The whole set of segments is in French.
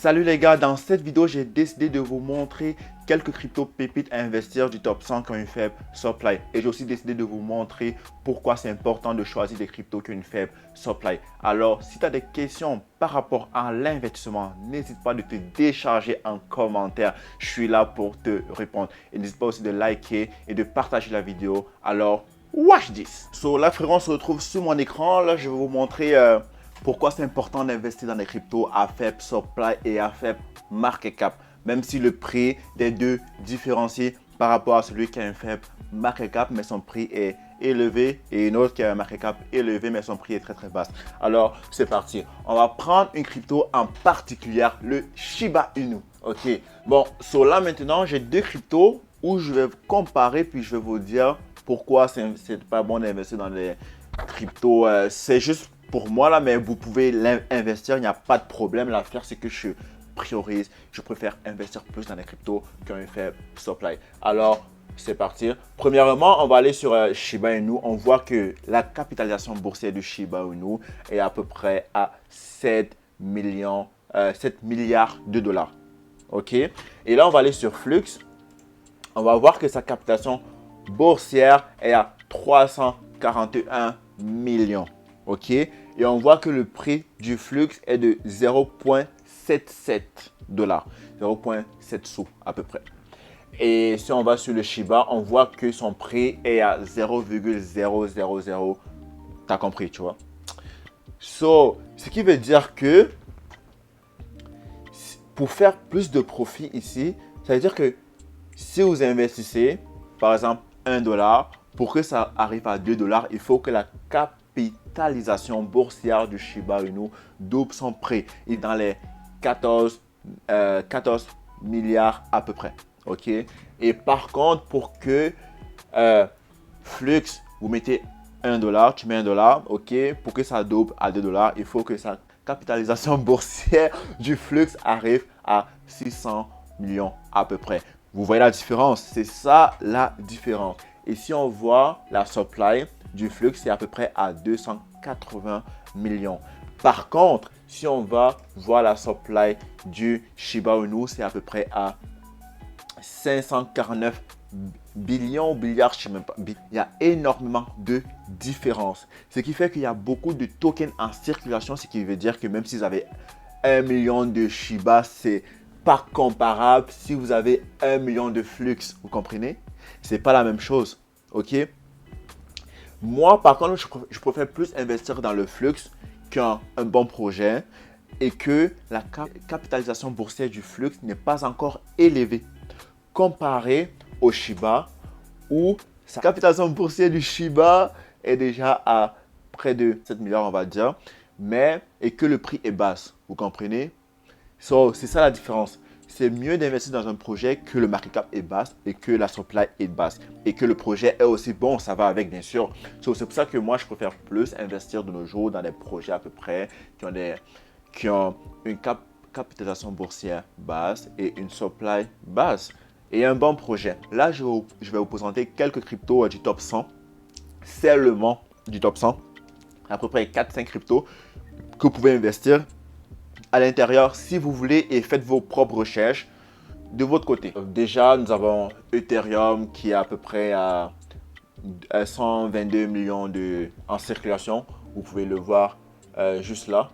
Salut les gars, dans cette vidéo, j'ai décidé de vous montrer quelques crypto pépites à investir du top 100 qui ont une faible supply. Et j'ai aussi décidé de vous montrer pourquoi c'est important de choisir des cryptos qui ont une faible supply. Alors, si tu as des questions par rapport à l'investissement, n'hésite pas de te décharger en commentaire. Je suis là pour te répondre. Et n'hésite pas aussi de liker et de partager la vidéo. Alors, watch this! So là, frérot, on se retrouve sur mon écran. Là, je vais vous montrer pourquoi c'est important d'investir dans des cryptos à faible supply et à faible market cap. Même si le prix des deux différencie par rapport à celui qui a un faible market cap, mais son prix est élevé, et une autre qui a un market cap élevé, mais son prix est très bas. Alors, c'est parti. On va prendre une crypto en particulier, le Shiba Inu. Ok. Bon, so là maintenant, j'ai deux cryptos où je vais comparer, puis je vais vous dire pourquoi c'est pas bon d'investir dans les cryptos. C'est juste pour moi là, mais vous pouvez l'investir, il n'y a pas de problème. L'affaire, c'est que je priorise, je préfère investir plus dans les cryptos qui ont un faible supply. Alors, c'est parti. Premièrement, on va aller sur Shiba Inu. On voit que la capitalisation boursière du Shiba Inu est à peu près à 7 milliards de dollars. OK? Et là, on va aller sur Flux. On va voir que sa capitalisation boursière est à 341 millions. OK? Et on voit que le prix du Flux est de 0,77 dollars. 0,7 sous à peu près. Et si on va sur le Shiba, on voit que son prix est à 0,000. T'as compris, tu vois? So, ce qui veut dire que pour faire plus de profit ici, ça veut dire que si vous investissez, par exemple, 1 dollar, pour que ça arrive à 2 dollars, il faut que la capitalisation boursière du Shiba Inu double son prix. Il est dans les 14 milliards à peu près. OK? Et par contre, pour que Flux, vous mettez 1 dollar, tu mets 1 dollar, OK? Pour que ça double à 2 dollars, il faut que sa capitalisation boursière du Flux arrive à 600 millions à peu près. Vous voyez la différence? C'est ça la différence. Et si on voit la supply du Flux, c'est à peu près à 280 millions. Par contre, si on va voir la supply du Shiba Inu, c'est à peu près à 549 billions, milliards, je ne sais même pas. Il y a énormément de différences. Ce qui fait qu'il y a beaucoup de tokens en circulation, ce qui veut dire que même si vous avez 1 million de Shiba, c'est pas comparable si vous avez 1 million de Flux. Vous comprenez? C'est pas la même chose. OK? Moi, par contre, je préfère plus investir dans le Flux qu'un bon projet et que la capitalisation boursière du Flux n'est pas encore élevée comparé au Shiba où sa capitalisation boursière du Shiba est déjà à près de 7 milliards, on va dire, et que le prix est bas. Vous comprenez? C'est ça la différence. C'est mieux d'investir dans un projet que le market cap est basse et que la supply est basse. Et que le projet est aussi bon, ça va avec bien sûr. C'est pour ça que moi, je préfère plus investir de nos jours dans des projets à peu près qui ont une capitalisation boursière basse et une supply basse. Et un bon projet. Là, je vais vous présenter quelques cryptos du top 100. Seulement du top 100. À peu près 4-5 cryptos que vous pouvez investir à l'intérieur si vous voulez et faites vos propres recherches de votre côté. Déjà, nous avons Ethereum qui est à peu près à 122 millions en circulation. Vous pouvez le voir juste là.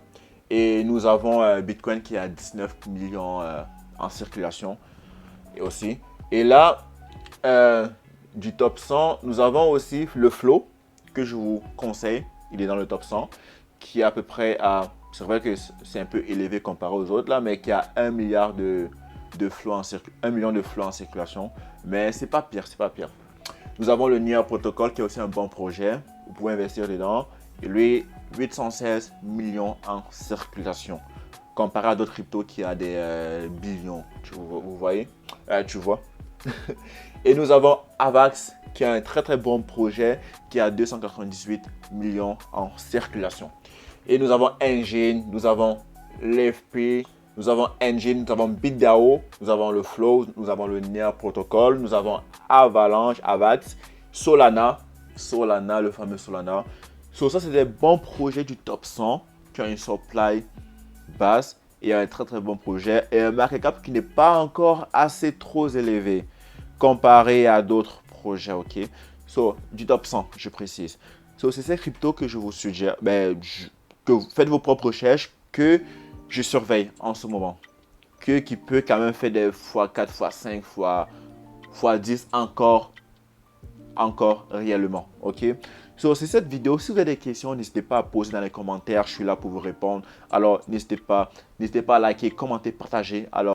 Et nous avons Bitcoin qui est à 19 millions en circulation aussi. Et là, du top 100, nous avons aussi le Flow que je vous conseille. Il est dans le top 100 qui est à peu près à... C'est vrai que c'est un peu élevé comparé aux autres là, mais qui a 1 milliard de flow en 1 million de flow en circulation. Mais c'est pas pire, c'est pas pire. Nous avons le Near Protocol qui est aussi un bon projet. Vous pouvez investir dedans. Et lui, 816 millions en circulation. Comparé à d'autres cryptos qui a des billions. Vous voyez? Tu vois? Et nous avons Avax qui a un très bon projet qui a 298 millions en circulation. Et nous avons Engine, nous avons l'FP, nous avons Engine, nous avons BitDAO, nous avons le Flow, nous avons le Near Protocol, nous avons Avalanche, Avax, Solana, le fameux Solana. Ça, c'est des bons projets du top 100 qui ont une supply basse et un très très bon projet et un market cap qui n'est pas encore assez trop élevé comparé à d'autres projets, ok? So, du top 100, je précise. So, c'est ces cryptos que je vous suggère, que vous faites vos propres recherches, que je surveille en ce moment. Qui peut quand même faire des x4, x5, x10 encore réellement, ok? So, c'est cette vidéo. Si vous avez des questions, n'hésitez pas à poser dans les commentaires. Je suis là pour vous répondre. Alors, n'hésitez pas à liker, commenter, partager. Alors,